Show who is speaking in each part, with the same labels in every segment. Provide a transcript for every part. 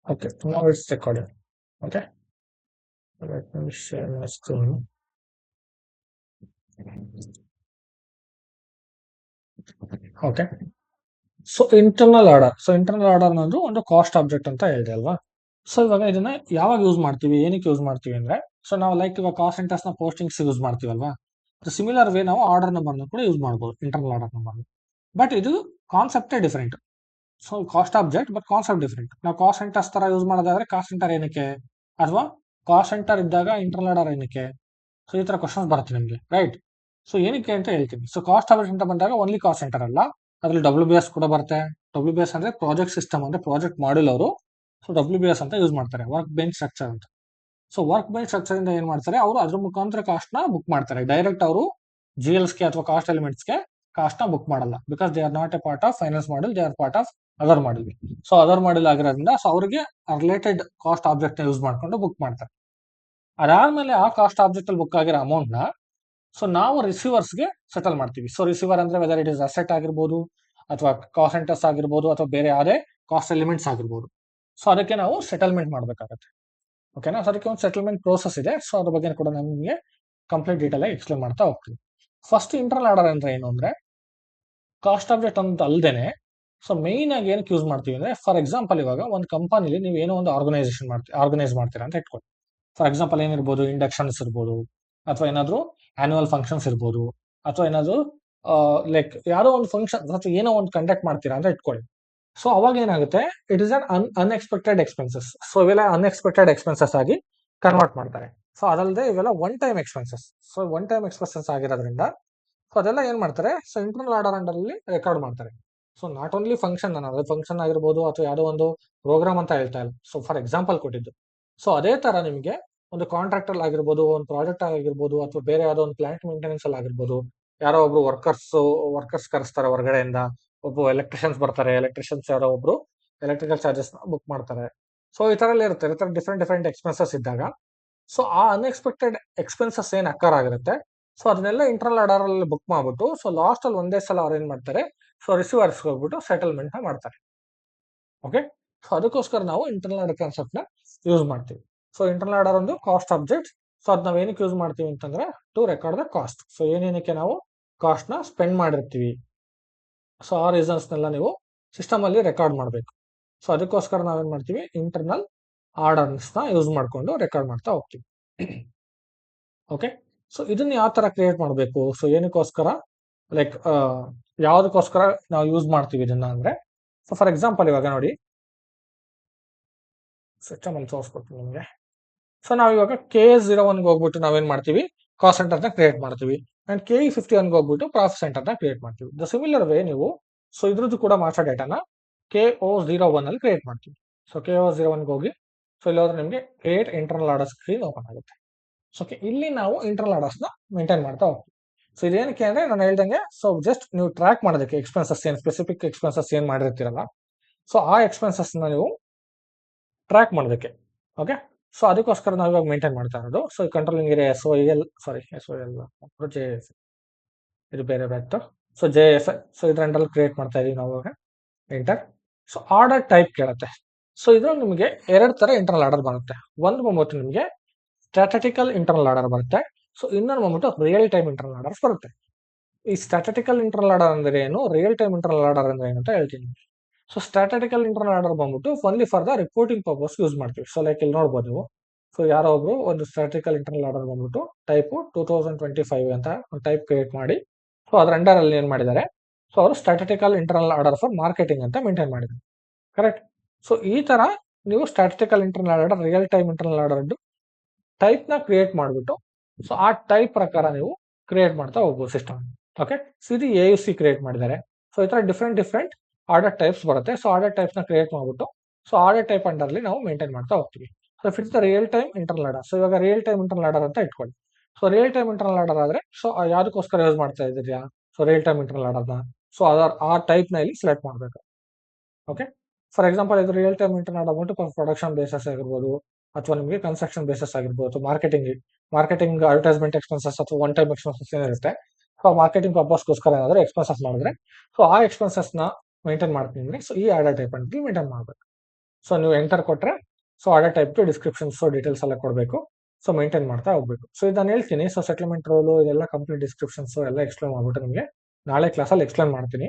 Speaker 1: Okay, now it's recorded. Okay, let me share my screen. Okay, internal order ಅನ್ನೋದು ಒಂದು cost object ಅಂತ ಹೇಳಿದೆ ಅಲ್ವಾ. ಸೊ ಇವಾಗ ಇದನ್ನ ಯಾವಾಗ ಯೂಸ್ ಮಾಡ್ತೀವಿ, ಏನಕ್ಕೆ ಯೂಸ್ ಮಾಡ್ತೀವಿ ಅಂದ್ರೆ, ಸೊ ನಾವು ಲೈಕ್ ಇವಾಗ ಕಾಸ್ಟ್ ಸೆಂಟರ್ಸ್ ನ ಪೋಸ್ಟಿಂಗ್ಸ್ ಯೂಸ್ ಮಾಡ್ತೀವಲ್ವಾ. ಸಿಮಿಲರ್ ವೇ ನಾವು ಆರ್ಡರ್ ನಂಬರ್ನ ಕೂಡ ಯೂಸ್ ಮಾಡ್ಬೋದು, ಇಂಟರ್ನಲ್ ಆರ್ಡರ್ ನಂಬರ್. ಬಟ್ ಇದು ಕಾನ್ಸೆಪ್ಟೇ different. So cost object but concept different. ನಾವು ಕಾಸ್ಟ್ ಸೆಂಟರ್ಸ್ ತರ ಯೂಸ್ ಮಾಡೋದಾದ್ರೆ ಕಾಸ್ಟ್ ಸೆಂಟರ್ ಏನಕ್ಕೆ, ಅಥವಾ ಕಾಸ್ಟ್ ಸೆಂಟರ್ ಇದ್ದಾಗ ಇಂಟರ್ನಲ್ ಆರ್ಡರ್ ಏನಕ್ಕೆ. ಸೊ ಈ ತರ ಕ್ವಶನ್ಸ್ ಬರುತ್ತೆ ನಿಮಗೆ, ರೈಟ್. ಸೊ ಏನಕ್ಕೆ ಅಂತ ಹೇಳ್ತೀನಿ. ಸೊ ಕಾಸ್ಟ್ ಆಬ್ಜೆಕ್ಟ್ ಅಂತ ಬಂದಾಗ ಓನ್ಲಿ ಕಾಸ್ಟ್ ಸೆಂಟರ್ ಅಲ್ಲ, ಅದ್ರಲ್ಲಿ WBS ಕೂಡ ಬರುತ್ತೆ. WBS ಅಂದ್ರೆ ಪ್ರಾಜೆಕ್ಟ್ ಸಿಸ್ಟಮ್ ಅಂದ್ರೆ ಪ್ರಾಜೆಕ್ಟ್ ಮಾಡಿಲ್ ಅವರು. ಸೊ WBS ಅಂತ ಯೂಸ್ ಮಾಡ್ತಾರೆ, ವರ್ಕ್ ಬೆಂಚ್ ಸ್ಟ್ರಕ್ಚರ್ ಅಂತ. ಸೊ ವರ್ಕ್ ಬೆಂಚ್ ಸ್ಟ್ರಕ್ಚರ್ ಇಂದ ಏನ್ ಮಾಡ್ತಾರೆ, ಅವರು ಅದ್ರ ಮುಖಾಂತರ ಕಾಸ್ಟ್ ನ ಬುಕ್ ಮಾಡ್ತಾರೆ. ಡೈರೆಕ್ಟ್ ಅವರು GLs ಗೆ ಅಥವಾ ಕಾಸ್ಟ್ ಎಲಿಮೆಂಟ್ಸ್ ಗೆ ಕಾಸ್ಟ್ ನ ಬುಕ್ ಮಾಡಲ್ಲ, because they are not a part of finance module, they are part of other module. So other module ಆಗಿರೋದ್ರಿಂದ ಸೊ ಅವರಿಗೆ ರಿಲೇಟೆಡ್ ಕಾಸ್ಟ್ ಆಬ್ಜೆಕ್ಟ್ ನ ಯೂಸ್ ಮಾಡ್ಕೊಂಡು ಬುಕ್ ಮಾಡ್ತಾರೆ. ಅದಾದ್ಮೇಲೆ ಆ ಕಾಸ್ಟ್ ಆಬ್ಜೆಕ್ಟ್ ಅಲ್ಲಿ ಬುಕ್ ಆಗಿರೋ ಅಮೌಂಟ್ ನ ಸೊ ನಾವು ರಿಸೀವರ್ಸ್ಗೆ ಸೆಟಲ್ ಮಾಡ್ತೀವಿ. ಸೊ ರಿಸೀವರ್ ಅಂದ್ರೆ ವೆದರ್ ಇಟ್ ಇಸ್ ಅಸೆಟ್ ಆಗಿರ್ಬೋದು, ಅಥವಾ ಕಾಸ್ಟ್ ಸೆಂಟರ್ಸ್ ಆಗಿರ್ಬೋದು, ಅಥವಾ ಬೇರೆ ಯಾವುದೇ ಕಾಸ್ಟ್ ಎಲಿಮೆಂಟ್ಸ್ ಆಗಿರ್ಬೋದು. ಸೊ ಅದಕ್ಕೆ ನಾವು ಸೆಟಲ್ಮೆಂಟ್ ಮಾಡಬೇಕಾಗತ್ತೆ. ಓಕೆನಾ. ಸೊ ಅದಕ್ಕೆ ಒಂದು ಸೆಟಲ್ಮೆಂಟ್ ಪ್ರೋಸೆಸ್ ಇದೆ. ಸೊ ಅದ್ರ ಬಗ್ಗೆ ಕೂಡ ನಾನು ನಿಮಗೆ ಕಂಪ್ಲೀಟ್ ಡೀಟೇಲ್ ಆಗಿ ಎಕ್ಸ್ಪ್ಲೇನ್ ಮಾಡ್ತಾ ಹೋಗ್ತೀನಿ. ಫಸ್ಟ್ ಇಂಟರ್ನಲ್ ಆರ್ಡರ್ ಅಂದ್ರೆ ಏನು ಅಂದ್ರೆ, ಕಾಸ್ಟ್ ಆಬ್ಜೆಕ್ಟ್ ಅಂತ ಅಲ್ದೇನೆ ಸೊ ಮೇನ್ ಆಗಿ ಏನಕ್ಕೆ ಯೂಸ್ ಮಾಡ್ತೀವಿ ಅಂದ್ರೆ, ಫಾರ್ ಎಕ್ಸಾಂಪಲ್ ಇವಾಗ ಒಂದು ಕಂಪನಿಲಿ ನೀವು ಏನೋ ಒಂದು ಆರ್ಗನೈಸ್ ಮಾಡ್ತೀರಾ ಅಂತ ಇಟ್ಕೊಳ್ಳಿ. ಫಾರ್ ಎಕ್ಸಾಂಪಲ್ ಏನಿರ್ಬೋದು, ಇಂಡಕ್ಷನ್ಸ್ ಇರ್ಬೋದು, ಅಥವಾ ಏನಾದ್ರು ಆನ್ಯುವಲ್ ಫಂಕ್ಷನ್ಸ್ ಇರ್ಬೋದು, ಅಥವಾ ಏನಾದ್ರು ಲೈಕ್ ಯಾರೋ ಒಂದು ಫಂಕ್ಷನ್ ಅಥವಾ ಏನೋ ಒಂದು ಕಂಡಕ್ಟ್ ಮಾಡ್ತೀರಾ ಅಂತ ಇಟ್ಕೊಳ್ಳಿ. ಸೊ ಅವಾಗ ಏನಾಗುತ್ತೆ, it is an unexpected expenses. So ಇವೆಲ್ಲ ಅನ್ಎಕ್ಸ್ಪೆಕ್ಟೆಡ್ ಎಕ್ಸ್ಪೆನ್ಸಸ್ ಆಗಿ ಕನ್ವರ್ಟ್ ಮಾಡ್ತಾರೆ. ಸೊ ಅದಲ್ಲದೆ ಇವೆಲ್ಲ one time expenses. So one time expenses ಆಗಿರೋದ್ರಿಂದ ಸೊ ಅದೆಲ್ಲ ಏನ್ ಮಾಡ್ತಾರೆ, ಸೊ ಇಂಟರ್ನಲ್ ಆರ್ಡರ್ ಅಂಡರ್ ಅಲ್ಲಿ ರೆಕಾರ್ಡ್ ಮಾಡ್ತಾರೆ. ಸೊ ನಾಟ್ ಓನ್ಲಿ ಫಂಕ್ಷನ್, ನಾನು ಅದೇ ಫಂಕ್ಷನ್ ಆಗಿರ್ಬೋದು ಅಥವಾ ಯಾವುದೋ ಒಂದು ಪ್ರೋಗ್ರಾಮ್ ಅಂತ ಹೇಳ್ತಾ ಇಲ್ಲ. ಸೊ ಫಾರ್ ಎಕ್ಸಾಂಪಲ್ ಕೊಟ್ಟಿದ್ದು. ಸೊ ಅದೇ ತರ ನಿಮಗೆ ಒಂದು ಕಾಂಟ್ರಾಕ್ಟರ್ ಆಗಿರ್ಬೋದು, ಒಂದು ಪ್ರಾಜೆಕ್ಟ್ ಆಗಿರ್ಬೋದು, ಅಥವಾ ಬೇರೆ ಯಾವುದೋ ಒಂದು ಪ್ಲಾಂಟ್ ಮೇಂಟೆನೆನ್ಸ್ ಅಲ್ಲಿ ಆಗಿರ್ಬೋದು, ಯಾರೋ ಒಬ್ರು ವರ್ಕರ್ಸ್ ಕರೆಸ್ತಾರೆ ಹೊರಗಡೆಯಿಂದ, ಒಬ್ಬ ಎಲೆಕ್ಟ್ರಿಷಿಯನ್ಸ್ ಬರ್ತಾರೆ, ಎಲೆಕ್ಟ್ರಿಷಿಯನ್ಸ್ ಯಾರೋ ಒಬ್ರು ಎಲೆಕ್ಟ್ರಿಕಲ್ ಚಾರ್ಜಸ್ ಬುಕ್ ಮಾಡ್ತಾರೆ. ಸೊ ಈ ತರ ಎಲ್ಲ ಇರುತ್ತೆ, ಈ ತರ ಡಿಫ್ರೆಂಟ್ ಡಿಫ್ರೆಂಟ್ ಎಕ್ಸ್ಪೆನ್ಸಸ್ ಇದ್ದಾಗ ಸೊ ಆ ಅನ್ಎಕ್ಸ್ಪೆಕ್ಟೆಡ್ ಎಕ್ಸ್ಪೆನ್ಸಸ್ ಏನ್ ಅಕ್ಕರ್ ಆಗಿರುತ್ತೆ, ಸೊ ಅದನ್ನೆಲ್ಲ ಇಂಟರ್ನಲ್ ಆರ್ಡರ್ ಅಲ್ಲಿ ಬುಕ್ ಮಾಡ್ಬಿಟ್ಟು ಸೊ ಲಾಸ್ಟ್ ಅಲ್ಲಿ ಒಂದೇ ಸಲ ಅವ್ರು ಏನ್ ಮಾಡ್ತಾರೆ, ಸೊ ರಿಸೀವರ್ಸ್ ಹೋಗ್ಬಿಟ್ಟು ಸೆಟಲ್ಮೆಂಟ್ ಮಾಡ್ತಾರೆ. ಓಕೆ. ಸೊ ಅದಕ್ಕೋಸ್ಕರ ನಾವು ಇಂಟರ್ನಲ್ ಆರ್ಡರ್ ಕಾನ್ಸೆಪ್ಟ್ ನ ಯೂಸ್ ಮಾಡ್ತೀವಿ. ಸೊ ಇಂಟರ್ನಲ್ ಆರ್ಡರ್ ಒಂದು ಕಾಸ್ಟ್ ಆಬ್ಜೆಕ್ಟ್. ಸೊ ಅದ್ ನಾವ್ ಏನಕ್ಕೆ ಯೂಸ್ ಮಾಡ್ತೀವಿ ಅಂತಂದ್ರೆ, to record the cost. So ಏನೇನಕ್ಕೆ ನಾವು ಕಾಸ್ಟ್ ನ ಸ್ಪೆಂಡ್ ಮಾಡಿರ್ತೀವಿ, ಸೊ ಆ ರೀಸನ್ಸ್ ನೆಲ್ಲ ನೀವು ಸಿಸ್ಟಮ್ ಅಲ್ಲಿ ರೆಕಾರ್ಡ್ ಮಾಡಬೇಕು. ಸೊ ಅದಕ್ಕೋಸ್ಕರ ನಾವೇನ್ ಮಾಡ್ತೀವಿ, ಇಂಟರ್ನಲ್ ಆರ್ಡರ್ಸ್ ನ ಯೂಸ್ ಮಾಡ್ಕೊಂಡು ರೆಕಾರ್ಡ್ ಮಾಡ್ತಾ ಹೋಗ್ತೀವಿ. ಓಕೆ. ಸೊ ಇದನ್ನ ಯಾವ ತರ ಕ್ರಿಯೇಟ್ ಮಾಡಬೇಕು, ಸೊ ಏನಕ್ಕೋಸ್ಕರ, ಲೈಕ್ ಯಾವ್ದಕ್ಕೋಸ್ಕರ ನಾವು ಯೂಸ್ ಮಾಡ್ತೀವಿ ಇದನ್ನ ಅಂದ್ರೆ, ಸೊ ಫಾರ್ ಎಕ್ಸಾಂಪಲ್ ಇವಾಗ ನೋಡಿ, ಸಿಸ್ಟಮ್ ಅಲ್ಲಿ ತೋರಿಸ್ಕೊಡ್ತೀನಿ ನಿಮಗೆ. ಸೊ ನಾವು ಇವಾಗ KS01 ಹೋಗ್ಬಿಟ್ಟು ನಾವೇನ್ ಮಾಡ್ತೀವಿ, ಕಾಸ್ಟ್ ಸೆಂಟರ್ ನ ಕ್ರಿಯೇಟ್ ಮಾಡ್ತೀವಿ. ಅಂಡ್ KE51 ಹೋಗ್ಬಿಟ್ಟು ಪ್ರಾಫಿಟ್ ಸೆಂಟರ್ ನ ಕ್ರಿಯೇಟ್ ಮಾಡ್ತೀವಿ. ದ ಸಿಮಿಲರ್ ವೇ ನೀವು ಸೊ ಇದ್ರದ್ದು ಕೂಡ ಮಾಸ್ಟರ್ ಡೇಟಾನ KO01 ಅಲ್ಲಿ ಕ್ರಿಯೇಟ್ ಮಾಡ್ತೀವಿ. ಸೊ KO01 ಹೋಗಿ ಸೊ ಇಲ್ಲಿ ಹೋದ್ರೆ ನಿಮಗೆ create internal order screen open ಆಗುತ್ತೆ. ಸೊ ಇಲ್ಲಿ ನಾವು ಇಂಟರ್ನಲ್ ಆರ್ಡರ್ಸ್ ನ ಮೇಂಟೈನ್ ಮಾಡ್ತಾ ಹೋಗ್ತೀವಿ. ಸೊ ಇದೇನಕ್ಕೆ ಅಂದ್ರೆ ನಾನು ಹೇಳ್ದಂಗೆ, ಸೊ ಜಸ್ಟ್ ನೀವು ಟ್ರ್ಯಾಕ್ ಮಾಡೋದಕ್ಕೆ ಎಕ್ಸ್ಪೆನ್ಸಸ್ ಏನ್ ಸ್ಪೆಸಿಫಿಕ್ ಎಕ್ಸ್ಪೆನ್ಸಸ್ ಏನ್ ಮಾಡಿರ್ತೀರಲ್ಲ, ಸೊ ಆ ಎಕ್ಸ್ಪೆನ್ಸಸ್ ನ ನೀವು ಟ್ರ್ಯಾಕ್ ಮಾಡೋದಕ್ಕೆ. ಓಕೆ. ಸೊ ಅದಕ್ಕೋಸ್ಕರ ನಾವು ಇವಾಗ ಮೇಂಟೈನ್ ಮಾಡ್ತಾ ಇರೋದು. So controlling area SOL JS, ಇದು ಬೇರೆ ಬ್ಯಾಕ್ಟ್. ಸೊ JS, ಸೊ ಇದ್ರ ಅಂಡರ್ ಕ್ರಿಯೇಟ್ ಮಾಡ್ತಾ ಇದೀವಿ ನಾವು ಇವಾಗ. ಎಂಟರ್. ಸೊ ಆರ್ಡರ್ ಟೈಪ್ ಕೇಳುತ್ತೆ. ಸೊ ಇದ್ರಲ್ಲಿ ನಿಮಗೆ ಎರಡು ತರ ಇಂಟರ್ನಲ್ ಆರ್ಡರ್ ಬರುತ್ತೆ. ಒಂದು ಬಂದ್ಬಿಟ್ಟು ನಿಮಗೆ ಸ್ಟ್ಯಾಟಿಸ್ಟಿಕಲ್ ಇಂಟರ್ನಲ್ ಆರ್ಡರ್ ಬರುತ್ತೆ. ಸೊ ಇನ್ನೊಂದು ಬಂದ್ಬಿಟ್ಟು ರಿಯಲ್ ಟೈಮ್ ಇಂಟರ್ನಲ್ ಆರ್ಡರ್ಸ್ ಬರುತ್ತೆ. ಈ ಸ್ಟ್ಯಾಟಿಸ್ಟಿಕಲ್ ಇಂಟರ್ನಲ್ ಆರ್ಡರ್ ಅಂದ್ರೆ ಏನು, ರಿಯಲ್ ಟೈಮ್ ಇಂಟರ್ನಲ್ ಆರ್ಡರ್ ಅಂದ್ರೆ ಏನು ಅಂತ ಹೇಳ್ತೀನಿ. ಸೊ ಸ್ಟ್ಯಾಟಿಸ್ಟಿಕಲ್ ಇಂಟರ್ನಲ್ ಆರ್ಡರ್ ಬಂದ್ಬಿಟ್ಟು only for the reporting purpose use ಮಾಡ್ತೀವಿ. ಸೊ ಲೈಕ್ ಇಲ್ಲಿ ನೋಡ್ಬೋದು ನೀವು. ಸೊ ಯಾರೋ ಒಬ್ರು ಒಂದು ಸ್ಟ್ಯಾಟಿಸ್ಟಿಕಲ್ ಇಂಟರ್ನಲ್ ಆರ್ಡರ್ ಬಂದ್ಬಿಟ್ಟು ಟೈಪ್ 2025 ಅಂತ ಒಂದು ಟೈಪ್ ಕ್ರಿಯೇಟ್ ಮಾಡಿ, ಸೊ ಅದ್ರ ಅಂಡರ್ ಅಲ್ಲಿ ಏನ್ ಮಾಡಿದ್ದಾರೆ, ಸೊ ಅವರು statistical internal order for marketing ಅಂತ ಮೇಂಟೈನ್ ಮಾಡಿದ್ರು. ಕರೆಕ್ಟ್. ಸೊ ಈ ತರ ನೀವು statistical internal order, real time internal order type ನ ಕ್ರಿಯೇಟ್ ಮಾಡಿಬಿಟ್ಟು ಸೊ ಆ ಟೈಪ್ ಪ್ರಕಾರ ನೀವು ಕ್ರಿಯೇಟ್ ಮಾಡ್ತಾ ಹೋಗ್ಬೋದು ಸಿಸ್ಟಮ್. ಓಕೆ. ಸೊ ಇದು AUC ಕ್ರಿಯೇಟ್ ಮಾಡಿದ್ದಾರೆ. ಸೊ ಈ ತರ ಡಿಫ್ರೆಂಟ್ ಡಿಫ್ರೆಂಟ್ ಆರ್ಡರ್ ಟೈಪ್ಸ್ ಬರುತ್ತೆ. ಸೊ ಆರ್ಡರ್ ಟೈಪ್ಸ್ ನ ಕ್ರಿಯೇಟ್ ಮಾಡ್ಬಿಟ್ಟು ಸೊ ಆರ್ಡರ್ ಟೈಪ್ ಅಂಡರ್ಲಿ ನಾವು ಮೇಂಟೈನ್ ಮಾಡ್ತಾ ಹೋಗ್ತೀವಿ. So it's the real time internal order. So ಇವಾಗ ರಿಯಲ್ ಟೈಮ್ ಇಂಟರ್ನಲ್ ಆರ್ಡರ್ ಅಂತ ಇಟ್ಕೊಳ್ಳಿ. So real time internal order ಆದ್ರೆ ಸೊ ಯಾವ್ದಕ್ಕೋಸ್ಕರ ಯೂಸ್ ಮಾಡ್ತಾ ಇದೀರಾ, ಸೊ ರಿಯಲ್ ಟೈಮ್ ಇಂಟರ್ನಲ್ ಆರ್ಡರ್ನ ಸೊ ಆ ಟೈಪ್ ನ ಇಲ್ಲಿ ಸೆಲೆಕ್ಟ್ ಮಾಡಬೇಕು. ಓಕೆ. ಫಾರ್ ಎಕ್ಸಾಂಪಲ್ ಇದು ರಿಯಲ್ ಟೈಮ್ ಇಂಟರ್ನಲ್ ಆರ್ಡರ್ ಬಂದ್ಬಿಟ್ಟು ಪ್ರೊಡಕ್ಷನ್ ಬೇಸಸ್ ಆಗಿರ್ಬೋದು, ಅಥವಾ ನಿಮಗೆ ಕನ್ಸ್ಟ್ರಕ್ಷನ್ ಬೇಸಸ್ ಆಗಿರ್ಬೋದು, ಮಾರ್ಕೆಟಿಂಗ್ ಅಡ್ವರ್ಟೈಸ್ಮೆಂಟ್ ಎಕ್ಸ್ಪೆನ್ಸಸ್ ಅಥವಾ ಒನ್ ಟೈಮ್ ಎಕ್ಸ್ಪೆನ್ಸಸ್ ಏನಿರುತ್ತೆ, ಸೊ ಮಾರ್ಕೆಟಿಂಗ್ ಪರ್ಪಸ್ಗೋಸ್ಕರ ಏನಾದ್ರು ಎಕ್ಸ್ಪೆನ್ಸಸ್ ಮಾಡಿದ್ರೆ ಸೊ ಆ ಎಕ್ಸ್ಪೆನ್ಸಸ್ ನ ಮೇಂಟೈನ್ ಮಾಡ್ತೀನಿ ಅಂದ್ರೆ ಸೊ ಈ ಆರ್ಡರ್ ಟೈಪ್ ಅಂತ ಮೇಂಟೈನ್ ಮಾಡಬೇಕು. ಸೊ ನೀವು ಎಂಟರ್ ಕೊಟ್ರೆ so order type descriptions details ಎಲ್ಲ ಕೊಡಬೇಕು. ಸೊ ಮೇಂಟೈನ್ ಮಾಡ್ತಾ ಹೋಗ್ಬೇಕು. ಸೊ ಇದು ನಾನು ಹೇಳ್ತೀನಿ. ಸೊ ಸೆಟಲ್ಮೆಂಟ್ ರೋಲು ಇದೆಲ್ಲ ಕಂಪ್ಲೀಟ್ ಡಿಸ್ಕ್ರಿಪ್ಷನ್ಸ್ ಎಲ್ಲ ಎಕ್ಸ್ಪ್ಲೈನ್ ಮಾಡ್ಬಿಟ್ಟು ನಿಮಗೆ ನಾಳೆ ಕ್ಲಾಸಲ್ಲಿ ಎಕ್ಸ್ಪ್ಲೈನ್ ಮಾಡ್ತೀನಿ.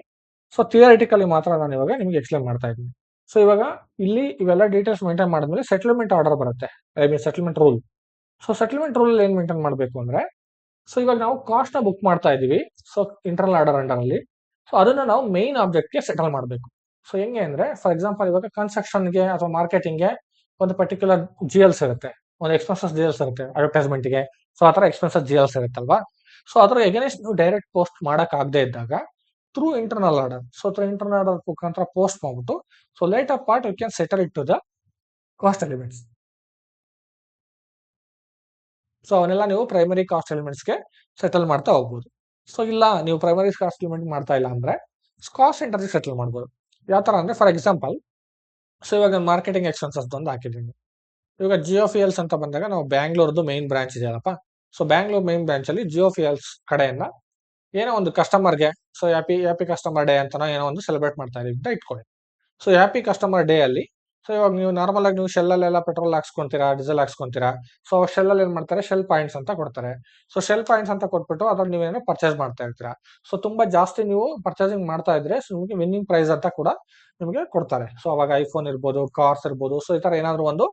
Speaker 1: ಸೊ ಥಿಯರಿಟಿಕಲಿ ಮಾತ್ರ ನಾನು ಇವಾಗ ನಿಮಗೆ ಎಕ್ಸ್ಪ್ಲೈನ್ ಮಾಡ್ತಾ ಇದ್ದೀನಿ. ಸೊ ಇವಾಗ ಇಲ್ಲಿ ಇವೆಲ್ಲ ಡೀಟೇಲ್ಸ್ ಮೇಂಟೈನ್ ಮಾಡಿದ್ಮೇಲೆ ಸೆಟಲ್ಮೆಂಟ್ ಆರ್ಡರ್ ಬರುತ್ತೆ, I mean settlement rule. So settlement rule ಏನ್ ಮೇಂಟೈನ್ ಮಾಡಬೇಕು ಅಂದ್ರೆ, ಸೊ ಇವಾಗ ನಾವು ಕಾಸ್ಟ್ ನ ಬುಕ್ ಮಾಡ್ತಾ ಇದೀವಿ ಸೊ ಇಂಟರ್ನಲ್ ಆರ್ಡರ್ ಅಂಡರ್ ಅಲ್ಲಿ. ಸೊ ಅದನ್ನ ನಾವು ಮೇನ್ ಆಬ್ಜೆಕ್ಟ್ ಗೆ ಸೆಟಲ್ ಮಾಡಬೇಕು. ಸೊ ಹೆಂಗೆ ಅಂದ್ರೆ, ಫಾರ್ ಎಕ್ಸಾಂಪಲ್ ಇವಾಗ ಕನ್ಸ್ಟ್ರಕ್ಷನ್ ಗೆ ಅಥವಾ ಮಾರ್ಕೆಟಿಂಗ್ ಗೆ ಒಂದು ಪರ್ಟಿಕ್ಯುಲರ್ ಜಿಎಲ್ಸ್ ಇರುತ್ತೆ, ಒಂದು ಎಕ್ಸ್ಪೆನ್ಸಸ್ ಜಿಎಲ್ಸ್ ಇರುತ್ತೆ ಅಡ್ವರ್ಟೈಸ್ಮೆಂಟ್ ಗೆ. ಸೊ ಆತರ ಎಕ್ಸ್ಪೆನ್ಸಸ್ ಜಿಎಲ್ಸ್ ಇರುತ್ತಲ್ವಾ. ಸೊ ಅದ್ರ ಎಗೇನೆಸ್ಟ್ ನೀವು ಡೈರೆಕ್ಟ್ ಪೋಸ್ಟ್ ಮಾಡಕ್ ಆಗದೆ ಇದ್ದಾಗ through internal order, so through internal order ಮುಖಾಂತರ ಪೋಸ್ಟ್ ಮಾಡ್ಬಿಟ್ಟು so later part you can settle it to the cost elements. So ಅವನ್ನೆಲ್ಲ ನೀವು ಪ್ರೈಮರಿ ಕಾಸ್ಟ್ ಎಲಿಮೆಂಟ್ಸ್ ಗೆ ಸೆಟಲ್ ಮಾಡ್ತಾ ಹೋಗ್ಬೋದು. ಸೊ ಇಲ್ಲ ನೀವು ಪ್ರೈಮರಿ ಕಾಸ್ಟ್ ಎಲಿಮೆಂಟ್ ಮಾಡ್ತಾ ಇಲ್ಲ ಅಂದ್ರೆ ಕಾಸ್ಟ್ ಸೆಂಟರ್ ಸೆಟಲ್ ಮಾಡ್ಬೋದು. ಯಾವ ತರ ಅಂದ್ರೆ, ಫಾರ್ ಎಕ್ಸಾಂಪಲ್ ಸೊ ಇವಾಗ ಮಾರ್ಕೆಟಿಂಗ್ ಎಕ್ಸ್ಪೆನ್ಸಸ್ ಒಂದು ಹಾಕಿದ್ದೀನಿ. ಇವಾಗ ಜಿಯೋ ಫಿಯಲ್ಸ್ ಅಂತ ಬಂದಾಗ ನಾವು ಬ್ಯಾಂಗ್ಳೂರ್ದು ಮೈನ್ ಬ್ರಾಂಚ್ ಇದೆಯಲ್ಲಪ್ಪ. ಸೊ ಬ್ಯಾಂಗ್ಳೂರ್ ಮೈನ್ ಬ್ರಾಂಚ್ ಅಲ್ಲಿ ಜಿಯೋ ಫಿಯಲ್ಸ್ ಕಡೆಯಿಂದ ಏನೋ ಒಂದು ಕಸ್ಟಮರ್ಗೆ so happy happy customer day ಅಂತ ಏನೋ ಒಂದು ಸೆಲೆಬ್ರೇಟ್ ಮಾಡ್ತಾ ಇದೀವಿ ಅಂತ ಇಟ್ಕೊಳ್ಳಿ. ಸೊ ಹ್ಯಾಪಿ ಕಸ್ಟಮರ್ ಡೇ ಅಲ್ಲಿ ಸೊ ಇವಾಗ ನೀವು ನಾರ್ಮಲ್ ಆಗಿ ನೀವು ಶೆಲ್ ಅಲ್ಲೆಲ್ಲ ಪೆಟ್ರೋಲ್ ಹಾಕ್ಸ್ಕೊಂತೀರಾ, ಡೀಸೆಲ್ ಹಾಕ್ಸ್ಕೊಂತೀರಾ. ಸೊ ಶೆಲ್ ಅಲ್ಲಿ ಏನ್ ಮಾಡ್ತಾರೆ, ಶೆಲ್ ಪಾಯಿಂಟ್ಸ್ ಅಂತ ಕೊಡ್ತಾರೆ. ಸೊ ಶೆಲ್ ಪಾಯಿಂಟ್ಸ್ ಅಂತ ಕೊಟ್ಬಿಟ್ಟು ಅದ್ರ ನೀವೇನೋ ಪರ್ಚೇಸ್ ಮಾಡ್ತಾ ಇರ್ತೀರಾ. ಸೊ ತುಂಬಾ ಜಾಸ್ತಿ ನೀವು ಪರ್ಚೇಸಿಂಗ್ ಮಾಡ್ತಾ ಇದ್ರೆ ಸೊ ನಿಮಗೆ ವಿನ್ನಿಂಗ್ ಪ್ರೈಸ್ ಅಂತ ಕೂಡ ನಿಮಗೆ ಕೊಡ್ತಾರೆ. ಸೊ ಅವಾಗ ಐಫೋನ್ ಇರ್ಬೋದು, ಕಾರ್ಸ್ ಇರ್ಬೋದು. ಸೊ ಈ ತರ ಏನಾದ್ರು ಒಂದು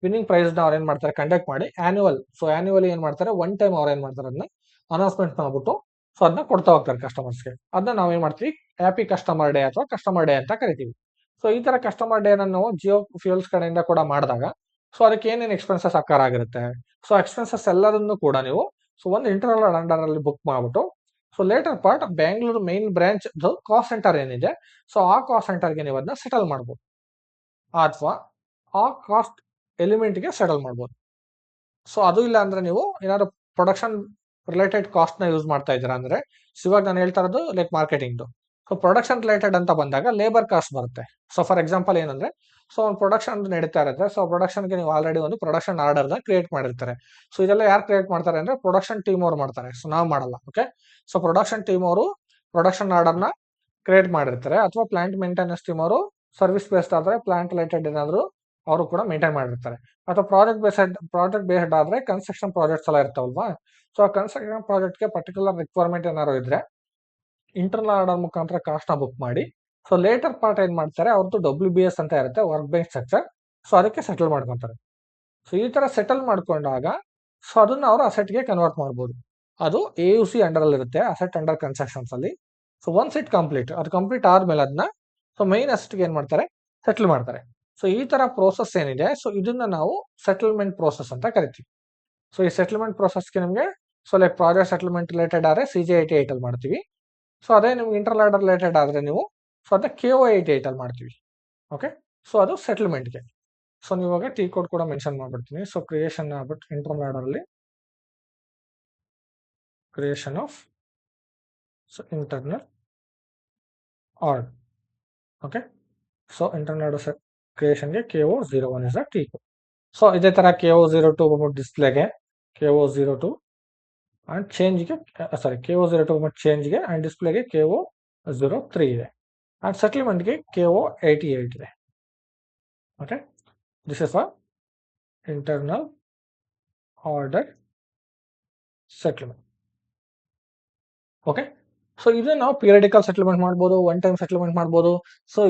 Speaker 1: ವಿನ್ನಿಂಗ್ ಪ್ರೈಸ್ ನ ಅವ್ರು ಏನ್ ಮಾಡ್ತಾರೆ, ಕಂಡಕ್ಟ್ ಮಾಡಿ ಆನ್ಯುವಲ್. ಸೊ ಆನ್ಯುವಲಿ ಏನ್ ಮಾಡ್ತಾರೆ, ಒನ್ ಟೈಮ್ ಅವ್ರು ಏನ್ ಮಾಡ್ತಾರೆ, ಅದನ್ನ ಅನೌನ್ಸ್ಮೆಂಟ್ ಮಾಡ್ಬಿಟ್ಟು ಸೊ ಅದನ್ನ ಕೊಡ್ತಾ ಹೋಗ್ತಾರೆ ಕಸ್ಟಮರ್ಸ್ಗೆ. ಅದನ್ನ ನಾವೇನ್ ಮಾಡ್ತೀವಿ, ಹ್ಯಾಪಿ ಕಸ್ಟಮರ್ ಡೇ ಅಥವಾ ಕಸ್ಟಮರ್ ಡೇ ಅಂತ ಕರಿತೀವಿ. ಸೊ ಈ ತರ ಕಸ್ಟಮರ್ ಡೇ ನಾವು ಜಿಯೋ ಫ್ಯೂಲ್ಸ್ ಕಡೆಯಿಂದ ಕೂಡ ಮಾಡಿದಾಗ ಸೊ ಅದಕ್ಕೆ ಏನೇನು ಎಕ್ಸ್ಪೆನ್ಸಸ್ ಆಗಿರುತ್ತೆ. ಸೊ ಎಕ್ಸ್ಪೆನ್ಸಸ್ ಎಲ್ಲದನ್ನು ಕೂಡ ನೀವು ಸೊ ಒಂದು ಇಂಟರ್ನಲ್ ಅಂಡರ್ ಅಲ್ಲಿ ಬುಕ್ ಮಾಡ್ಬಿಟ್ಟು so later part Bangalore main branch cost centre ಏನಿದೆ ಸೊ ಆ ಕಾಸ್ಟ್ ಸೆಂಟರ್ಗೆ ನೀವು ಅದನ್ನ ಸೆಟಲ್ ಮಾಡ್ಬೋದು, ಅಥವಾ ಆ ಕಾಸ್ಟ್ ಎಲಿಮೆಂಟ್ ಗೆ ಸೆಟಲ್ ಮಾಡ್ಬೋದು. ಸೊ ಅದು ಇಲ್ಲ ಅಂದ್ರೆ ನೀವು ಏನಾದ್ರು ಪ್ರೊಡಕ್ಷನ್ ರಿಲೇಟೆಡ್ ಕಾಸ್ಟ್ ನ ಯೂಸ್ ಮಾಡ್ತಾ ಇದ್ದೀರಾ ಅಂದ್ರೆ, ಇವಾಗ ನಾನು ಹೇಳ್ತಾ ಇರೋದು like marketing. So production related ಅಂತ ಬಂದಾಗ ಲೇಬರ್ ಕಾಸ್ಟ್ ಬರುತ್ತೆ. ಸೊ ಫಾರ್ ಎಕ್ಸಾಂಪಲ್ ಏನಂದ್ರೆ, ಸೊ ಒಂದು ಪ್ರೊಡಕ್ಷನ್ ನಡೀತಾ ಇರುತ್ತೆ. ಸೊ ಪ್ರೊಡಕ್ಷನ್ಗೆ ನೀವು ಆಲ್ರೆಡಿ ಒಂದು ಪ್ರೊಡಕ್ಷನ್ ಆರ್ಡರ್ ನ ಕ್ರಿಯೇಟ್ ಮಾಡಿರ್ತಾರೆ. ಸೊ ಇದೆಲ್ಲ ಯಾರು ಕ್ರಿಯೇಟ್ ಮಾಡ್ತಾರೆ ಅಂದ್ರೆ, ಪ್ರೊಡಕ್ಷನ್ ಟೀಮ್ ಅವ್ರು ಮಾಡ್ತಾರೆ. ಸೊ ನಾವು ಮಾಡಲ್ಲ. ಓಕೆ, ಸೊ ಪ್ರೊಡಕ್ಷನ್ ಟೀಮ್ ಅವರು ಪ್ರೊಡಕ್ಷನ್ ಆರ್ಡರ್ ನ ಕ್ರಿಯೇಟ್ ಮಾಡಿರ್ತಾರೆ, ಅಥವಾ ಪ್ಲಾಂಟ್ ಮೇಂಟೆನೆನ್ಸ್ ಟೀಮ್ ಅವರು ಸರ್ವಿಸ್ ಬೇಸ್ಡ್ ಆದ್ರೆ ಪ್ಲಾಂಟ್ ರಿಲೇಟೆಡ್ ಏನಾದ್ರು ಅವರು ಕೂಡ ಮೇಂಟೈನ್ ಮಾಡಿರ್ತಾರೆ. ಅಥವಾ ಪ್ರಾಜೆಕ್ಟ್ ಬೇಸ್ಡ್ ಆದ್ರೆ ಕನ್ಸ್ಟ್ರಕ್ಷನ್ ಪ್ರಾಜೆಕ್ಟ್ಸ್ ಎಲ್ಲ ಇರ್ತಾವಲ್ವಾ. ಸೊ ಆ ಕನ್ಸ್ಟ್ರಕ್ಷನ್ ಪ್ರಾಜೆಕ್ಟ್ ಗೆ ಪರ್ಟಿಕ್ಯುಲರ್ ರಿಕ್ವೈರ್ಮೆಂಟ್ ಏನಾದ್ರು ಇದ್ರೆ ಇಂಟರ್ನಲ್ ಆರ್ಡರ್ ಮುಖಾಂತರ ಕಾಸ್ಟ್ ನ ಬುಕ್ ಮಾಡಿ ಸೊ ಲೇಟರ್ ಪಾರ್ಟ್ ಏನ್ ಮಾಡ್ತಾರೆ, ಅವ್ರದ್ದು WBS ಅಂತ ಇರುತ್ತೆ, ವರ್ಕ್ ಬೇಸ್ಡ್ ಸ್ಟ್ರಕ್ಚರ್. ಸೊ ಅದಕ್ಕೆ ಸೆಟಲ್ ಮಾಡ್ಕೊಂತಾರೆ. ಸೊ ಈ ತರ ಸೆಟಲ್ ಮಾಡ್ಕೊಂಡಾಗ ಸೊ ಅದನ್ನ ಅವರು ಅಸೆಟ್ ಗೆ ಕನ್ವರ್ಟ್ ಮಾಡ್ಬೋದು. ಅದು AUC ಅಂಡರ್ ಅಲ್ಲಿ ಇರುತ್ತೆ, ಅಸೆಟ್ ಅಂಡರ್ ಕನ್ಸ್ಟ್ರಕ್ಷನ್ಸ್ ಅಲ್ಲಿ. ಸೊ ಒನ್ಸ್ ಇಟ್ ಕಂಪ್ಲೀಟ್, ಅದು ಕಂಪ್ಲೀಟ್ ಆದ್ಮೇಲೆ ಅದನ್ನ ಸೊ ಮೈನ್ ಅಸೆಟ್ ಗೆ ಏನ್ ಮಾಡ್ತಾರೆ, ಸೆಟಲ್ ಮಾಡ್ತಾರೆ. ಸೊ ಈ ತರ ಪ್ರೋಸೆಸ್ ಏನಿದೆ ಸೊ ಇದನ್ನ ನಾವು ಸೆಟಲ್ಮೆಂಟ್ ಪ್ರೋಸೆಸ್ ಅಂತ ಕರಿತೀವಿ. ಸೊ ಈ ಸೆಟಲ್ಮೆಂಟ್ ಪ್ರೋಸೆಸ್ಗೆ ನಿಮಗೆ so like project settlement related ಆದ್ರೆ CJ88 ಅಲ್ಲಿ ಮಾಡ್ತೀವಿ. ಸೊ ಅದೇ ನಿಮ್ಗೆ ಇಂಟರ್ನಲ್ ಆರ್ಡರ್ ರಿಲೇಟೆಡ್ ಆದ್ರೆ ನೀವು ಸೊ ಅದೇ KO88 ಅಲ್ಲಿ ಮಾಡ್ತೀವಿ. ಓಕೆ, ಸೊ ಅದು ಸೆಟಲ್ಮೆಂಟ್ಗೆ. ಸೊ ನೀವು ಇವಾಗ ಟಿ ಕೋಡ್ ಕೂಡ ಮೆನ್ಷನ್ ಮಾಡ್ಬಿಡ್ತೀನಿ. ಸೊ ಕ್ರಿಯೇಷನ್ ಆಗ್ಬಿಟ್ಟು ಇಂಟರ್ನಲ್ ಆರ್ಡರ್ ಅಲ್ಲಿ creation of internal order. Okay, so internal order ಕ್ರಿಯೇಷನ್ಗೆ KO01 is the T code. So ಇದೇ ತರ KO02 ಬಂದ್ಬಿಟ್ಟು ಡಿಸ್ಪ್ಲೇಗೆ KO02 ಅಂಡ್ ಚೇಂಜ್ಗೆ KO02 ಬಂದ್ಬಿಟ್ಟು ಚೇಂಜ್ಗೆ ಅಂಡ್ ಡಿಸ್ಪ್ಲೇಗೆ KO03 ಇದೆ. ಅಂಡ್ ಸೆಟಲ್ಮೆಂಟ್ಗೆ KO88 ಇದೆ. Okay, this is for internal order settlement. Okay, so ಇದನ್ನ ನಾವು periodical settlement ಮಾಡ್ಬೋದು, ಒನ್ ಟೈಮ್ ಸೆಟಲ್ಮೆಂಟ್ ಮಾಡ್ಬೋದು. ಸೊ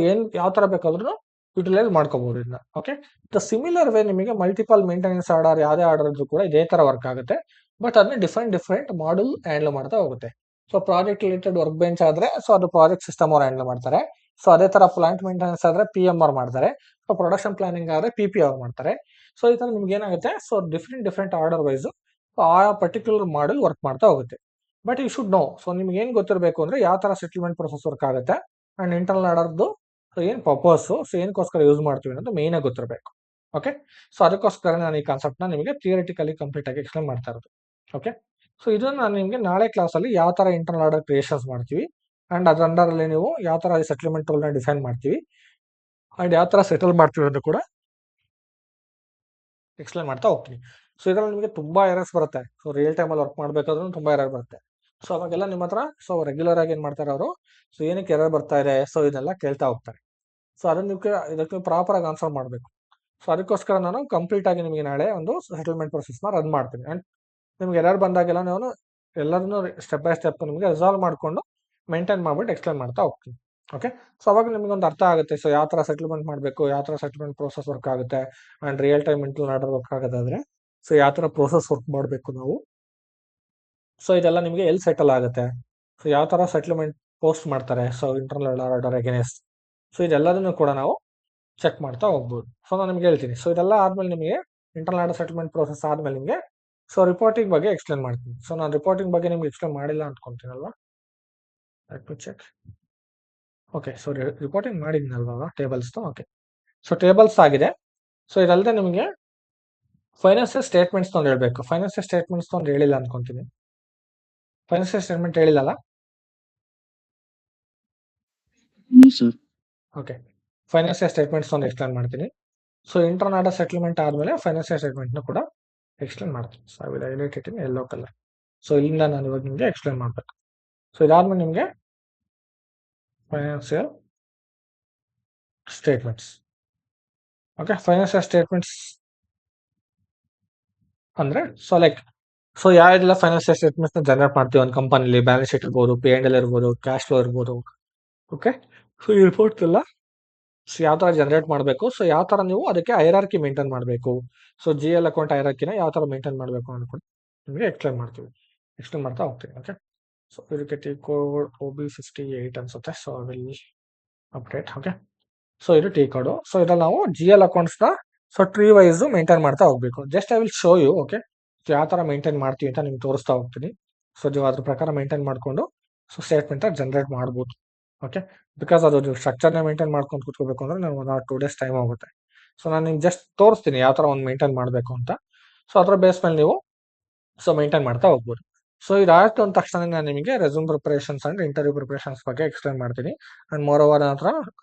Speaker 1: ಯಾವ ತರ ಬೇಕಾದ್ರೂ ಯುಟಿಲೈಸ್ ಮಾಡ್ಕೋಬಹುದು ಇದನ್ನ. ಓಕೆ, ದ ಸಿಮಿಲರ್ ವೇ ನಿಮಗೆ ಮಲ್ಟಿಪಲ್ ಮೇಂಟೆನೆನ್ಸ್ ಆರ್ಡರ್ ಯಾವುದೇ ಆರ್ಡರ್ ಇದ್ರೂ ಕೂಡ ಇದೇ ತರ ವರ್ಕ್ ಆಗುತ್ತೆ. ಬಟ್ ಅದನ್ನ ಡಿಫ್ರೆಂಟ್ ಮಾಡ್ಯೂಲ್ ಹ್ಯಾಂಡಲ್ ಮಾಡ್ತಾ ಹೋಗುತ್ತೆ. So project related work bench ಆದ್ರೆ ಸೊ ಅದು ಪ್ರಾಜೆಕ್ಟ್ ಸಿಸ್ಟಮ್ ಅವ್ರು ಹ್ಯಾಂಡಲ್ ಮಾಡ್ತಾರೆ. ಸೊ ಅದೇ ತರ ಪ್ಲಾಂಟ್ ಮೇಂಟೆನೆನ್ಸ್ ಆದ್ರೆ PM ಅವ್ರು ಮಾಡ್ತಾರೆ. ಸೊ ಪ್ರೊಡಕ್ಷನ್ ಪ್ಲಾನಿಂಗ್ ಆದ್ರೆ PP ಅವ್ರು ಮಾಡ್ತಾರೆ. ಸೊ ಈ ತರ ನಿಮ್ಗೆ ಏನಾಗುತ್ತೆ, ಸೊ ಡಿಫ್ರೆಂಟ್ ಆರ್ಡರ್ ವೈಸ್ ಆ ಪರ್ಟಿಕ್ಯುಲರ್ ಮಾಡ್ಯೂಲ್ ವರ್ಕ್ ಮಾಡ್ತಾ ಹೋಗುತ್ತೆ. But you should know, so ನಿಮ್ಗೆ ಏನ್ ಗೊತ್ತಿರಬೇಕು ಅಂದ್ರೆ ಯಾವ ತರ ಸೆಟಲ್ಮೆಂಟ್ ಪ್ರೊಸೆಸ್ ವರ್ಕ್ ಆಗುತ್ತೆ ಅಂಡ್ ಇಂಟರ್ನಲ್ ಆರ್ಡರ್ದು ಸೊ ಏನ್ ಪರ್ಪಸ್, ಸೊ ಏನಕ್ಕೋಸ್ಕರ ಯೂಸ್ ಮಾಡ್ತೀವಿ ಅನ್ನೋದು ಮೇನ್ ಆಗಿ ಗೊತ್ತಿರಬೇಕು. ಓಕೆ, ಸೊ ಅದಕ್ಕೋಸ್ಕರ ನಾನು ಈ ಕಾನ್ಸೆಪ್ಟ್ ನ ನಿಮಗೆ ಥಿಯರಿಟಿಕಲಿ ಕಂಪ್ಲೀಟ್ ಆಗಿ ಎಕ್ಸ್ಪ್ಲೇನ್ ಮಾಡ್ತಾ ಇರೋದು. ಓಕೆ, ಸೊ ಇದನ್ನ ನಾನು ನಿಮಗೆ ನಾಳೆ ಕ್ಲಾಸ್ ಅಲ್ಲಿ ಯಾವ ತರ ಇಂಟರ್ನಲ್ ಆರ್ಡರ್ ಕ್ರಿಯೇಷನ್ಸ್ ಮಾಡ್ತೀವಿ ಅಂಡ್ ಅದ್ರ ಅಂಡರ್ ಅಲ್ಲಿ ನೀವು ಯಾವ ತರ ಸೆಟಲ್ಮೆಂಟ್ ರೂಲ್ ನ ಡಿಫೈನ್ ಮಾಡ್ತೀವಿ ಅಂಡ್ ಯಾವ ತರ ಸೆಟಲ್ ಮಾಡ್ತೀವಿ ಅಂತ ಕೂಡ ಎಕ್ಸ್ಪ್ಲೇನ್ ಮಾಡ್ತಾ ಹೋಗ್ತೀನಿ. ಸೊ ಇದ್ರಲ್ಲಿ ನಿಮಗೆ ತುಂಬಾ ಎರರ್ಸ್ ಬರುತ್ತೆ. ಸೊ ರಿಯಲ್ ಟೈಮ್ ಅಲ್ಲಿ ವರ್ಕ್ ಮಾಡ್ಬೇಕಾದ್ರೂ ತುಂಬಾ ಎರರ್ ಬರುತ್ತೆ. ಸೊ ಅವಾಗೆಲ್ಲ ನಿಮ್ಮ ಹತ್ರ ಸೊ ರೆಗ್ಯುಲರ್ ಆಗಿ ಏನ್ ಮಾಡ್ತಾರೆ ಅವರು, ಸೊ ಏನಕ್ಕೆ ಎರರ್ ಬರ್ತಾ ಇದೆ ಸೊ ಇದೆಲ್ಲ ಕೇಳ್ತಾ ಹೋಗ್ತಾರೆ. ಸೊ ಅದನ್ನ ಇದಕ್ಕೆ ಪ್ರಾಪರ್ ಆಗಿ ಆನ್ಸರ್ ಮಾಡಬೇಕು. ಸೊ ಅದಕ್ಕೋಸ್ಕರ ನಾನು ಕಂಪ್ಲೀಟ್ ಆಗಿ ನಿಮಗೆ ನಾಳೆ ಒಂದು ಸೆಟಲ್ಮೆಂಟ್ ಪ್ರೊಸೆಸ್ನ ರನ್ ಮಾಡ್ತೀನಿ. ಅಂಡ್ ನಿಮ್ಗೆ ಎರರ್ ಬಂದಾಗೆಲ್ಲ ನಾನು ಎಲ್ಲದನ್ನು ಸ್ಟೆಪ್ ಬೈ ಸ್ಟೆಪ್ ನಿಮಗೆ ರಿಸಾಲ್ವ್ ಮಾಡಿಕೊಂಡು ಮೇಂಟೈನ್ ಮಾಡ್ಬಿಟ್ಟು ಎಕ್ಸ್ಪ್ಲೇನ್ ಮಾಡ್ತಾ ಹೋಗ್ತೀನಿ. ಓಕೆ, ಸೊ ಅವಾಗ ನಿಮಗೆ ಒಂದು ಅರ್ಥ ಆಗುತ್ತೆ. ಸೊ ಯಾವ ಥರ ಸೆಟಲ್ಮೆಂಟ್ ಮಾಡಬೇಕು, ಯಾವ ಥರ ಸೆಟಲ್ಮೆಂಟ್ ಪ್ರೋಸೆಸ್ ವರ್ಕ್ ಆಗುತ್ತೆ, and real time internal order work ಆಗೋದಾದ್ರೆ ಸೊ ಯಾವ ಥರ ಪ್ರೋಸೆಸ್ ವರ್ಕ್ ಮಾಡಬೇಕು ನಾವು. ಸೊ ಇದೆಲ್ಲ ನಿಮಗೆ ಎಲ್ಲಿ ಸೆಟಲ್ ಆಗುತ್ತೆ, ಸೊ ಯಾವ ಥರ ಸೆಟಲ್ಮೆಂಟ್ ಪೋಸ್ಟ್ ಮಾಡ್ತಾರೆ, so internal order against, so ಇದೆಲ್ಲದನ್ನು ಕೂಡ ನಾವು ಚೆಕ್ ಮಾಡ್ತಾ ಹೋಗ್ಬೋದು. ಸೊ ನಾನು ನಿಮ್ಗೆ ಹೇಳ್ತೀನಿ. ಸೊ ಇದೆಲ್ಲ ಆದ್ಮೇಲೆ ನಿಮಗೆ ಇಂಟರ್ನಲ್ ಆರ್ಡರ್ ಸೆಟಲ್ಮೆಂಟ್ ಪ್ರೋಸೆಸ್ ಆದ್ಮೇಲೆ ನಿಮಗೆ ಸೊ ರಿಪೋರ್ಟಿಂಗ್ ಬಗ್ಗೆ ಎಕ್ಸ್ಪ್ಲೇನ್ ಮಾಡ್ತೀನಿ. ಸೊ ನಾನು ರಿಪೋರ್ಟಿಂಗ್ ಬಗ್ಗೆ ನಿಮ್ಗೆ ಎಕ್ಸ್ಪ್ಲೇನ್ ಮಾಡಿಲ್ಲ ಅನ್ಕೊಂತೀನಲ್ವಾ, ಚೆಕ್. ಓಕೆ, ಸೊ ರಿಪೋರ್ಟಿಂಗ್ ಮಾಡಿದ್ನಲ್ವಾ ಟೇಬಲ್ಸ್. ಓಕೆ, ಸೊ ಟೇಬಲ್ಸ್ ಆಗಿದೆ. ಸೊ ಇದಲ್ಲದೆ ನಿಮಗೆ ಫೈನಾನ್ಷಿಯಲ್ ಸ್ಟೇಟ್ಮೆಂಟ್ಸ್ ತಂದು ಹೇಳ್ಬೇಕು. ಫೈನಾನ್ಷಿಯಲ್ ಸ್ಟೇಟ್ಮೆಂಟ್ಸ್ ತಂದು ಹೇಳಿಲ್ಲ ಅನ್ಕೊಂತೀನಿ. ಫೈನಾನ್ಷಿಯಲ್ ಸ್ಟೇಟ್ಮೆಂಟ್ ಹೇಳಿಲ್ಲಲ್ಲ? ಓಕೆ, ಫೈನಾನ್ಷಿಯಲ್ ಸ್ಟೇಟ್ಮೆಂಟ್ಸ್ ಒಂದು ಎಕ್ಸ್ಪ್ಲೇನ್ ಮಾಡ್ತೀನಿ. ಸೊ ಇಂಟರ್ನಲ್ ಆರ್ಡರ್ ಸೆಟಲ್ಮೆಂಟ್ ಆದಮೇಲೆ ಫೈನಾನ್ಷಿಯಲ್ ಸ್ಟೇಟ್ಮೆಂಟ್ನ ಕೂಡ ಎಕ್ಸ್ಪ್ಲೇನ್ ಮಾಡ್ತೀನಿ. So I will highlight it in yellow colour. So ಇಲ್ಲಿಂದ ನಾನು ಇವಾಗ ನಿಮಗೆ ಎಕ್ಸ್ಪ್ಲೇನ್ ಮಾಡಬೇಕು. ಸೊ ಇದಾದ್ಮೇಲೆ ನಿಮಗೆ financial statements. Okay, financial statements ಅಂದ್ರೆ ಸೊ ಯಾವೆಲ್ಲ ಫೈನಾನ್ಷಿಯಲ್ ಸ್ಟೇಟ್ಮೆಂಟ್ಸ್ ನ ಜನರೇಟ್ ಮಾಡ್ತೀವಿ ಒಂದು ಕಂಪನಿಲಿ, ಬ್ಯಾಲೆನ್ಸ್ ಶೀಟ್ ಇರ್ಬೋದು, P&L ಇರ್ಬೋದು, ಕ್ಯಾಶ್ ಫ್ಲೋ ಇರ್ಬೋದು. ಓಕೆ, ಸೊ ಈ ರಿಪೋರ್ಟ್ಸ್ ಎಲ್ಲ ಸೊ ಯಾವ ತರ ಜನರೇಟ್ ಮಾಡಬೇಕು, ಸೊ ಯಾವ ತರ ನೀವು ಅದಕ್ಕೆ ಹೈರಾರ್ಕಿ ಮೇಂಟೈನ್ ಮಾಡಬೇಕು, ಸೊ GL ಅಕೌಂಟ್ ಹೈರಾರ್ಕಿನ ಯಾವ ತರ ಮೇಂಟೈನ್ ಮಾಡಬೇಕು ಅನ್ಕೊಂಡು ನಿಮಗೆ ಎಕ್ಸ್ಪ್ಲೇನ್ ಮಾಡ್ತಾ ಹೋಗ್ತೀನಿ. ಓಕೆ, ಸೊ ಇದಕ್ಕೆ ಟಿ ಕೋಡ್ OB58 ಅನ್ಸುತ್ತೆ. So will update. Okay, so ಇದು ಟಿ ಕೋಡ್. ಸೊ ಇದ್ರಲ್ಲಿ ನಾವು GL ಅಕೌಂಟ್ಸ್ ನ ಸೊ ಟ್ರೀ ವೈಸ್ ಮೇಂಟೈನ್ ಮಾಡ್ತಾ ಹೋಗ್ಬೇಕು. Just I will show you. Okay, so ಯಾವ ತರ ಮೇಂಟೈನ್ ಮಾಡ್ತೀವಿ ಅಂತ ನಿಮ್ಗೆ ತೋರಿಸ್ತಾ ಹೋಗ್ತೀನಿ. ಸೊ ನೀವು ಅದ್ರ ಪ್ರಕಾರ ಮೇಂಟೈನ್ ಮಾಡ್ಕೊಂಡು ಸೊ ಸ್ಟೇಟ್ಮೆಂಟ್ ಜನರೇಟ್ ಮಾಡ್ಬೋದು. ಓಕೆ, ಬಿಕಾಸ್ ಅದು ಸ್ಟ್ರಕ್ಚರ್ನ ಮೇಂಟೈನ್ ಮಾಡ್ಕೊಂಡು ಕೂತ್ಕೋಬೇಕು ಅಂದ್ರೆ ನಾನು 1 or 2 days ಟೈಮ್ ಆಗುತ್ತೆ. ಸೊ ನಾನು ನಿಮ್ಗೆ ಜಸ್ಟ್ ತೋರಿಸ್ತೀನಿ ಯಾವ ತರ ಒಂದು ಮೇಂಟೈನ್ ಮಾಡಬೇಕು ಅಂತ. ಸೊ ಅದರ ಬೇಸ್ ಮೇಲೆ ನೀವು ಸೊ ಮೇಂಟೈನ್ ಮಾಡ್ತಾ ಹೋಗ್ಬೋದು. ಸೊ ಇದಾಯ್ತು ಅಂದ ತಕ್ಷಣ ನಾನು ನಿಮಗೆ resume preparations and interview preparations ಬಗ್ಗೆ ಎಕ್ಸ್ಪ್ಲೇನ್ ಮಾಡ್ತೀನಿ. ಅಂಡ್ ಮೋರ್ ಓವರ್ ಹತ್ರ